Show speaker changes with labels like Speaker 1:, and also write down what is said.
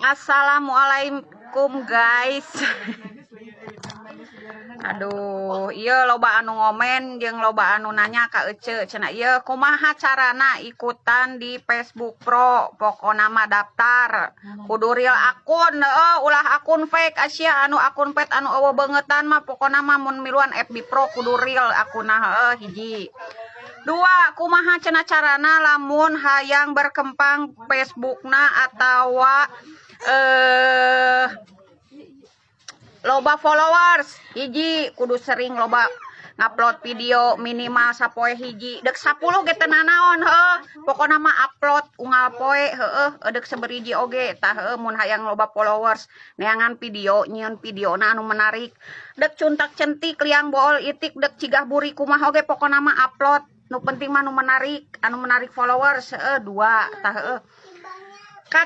Speaker 1: Assalamualaikum guys. Aduh, iya loba anu ngomen jeung loba anu nanya ka Ece cenah ieu kumaha carana ikutan di Facebook Pro. Pokona mah daftar kudu real akun, ulah akun fake Asia anu akun pet anu eueuh beungetan mah pokona mah mun miluan FB Pro kudu real akunna hiji. Dua, kumaha cenah carana lamun hayang berkembang Facebookna atawa loba followers hiji kudu sering loba ngupload video minimal sapoe hiji dek 10 ge teu nanaon pokona mah upload unggal poe dek saberiji oge tah mun hayang loba followers neangan video nyieun videona anu menarik dek cuntak centik liang bool itik dek cigah buri kumaha oge pokona mah upload nu penting mah nu menarik followers dua tah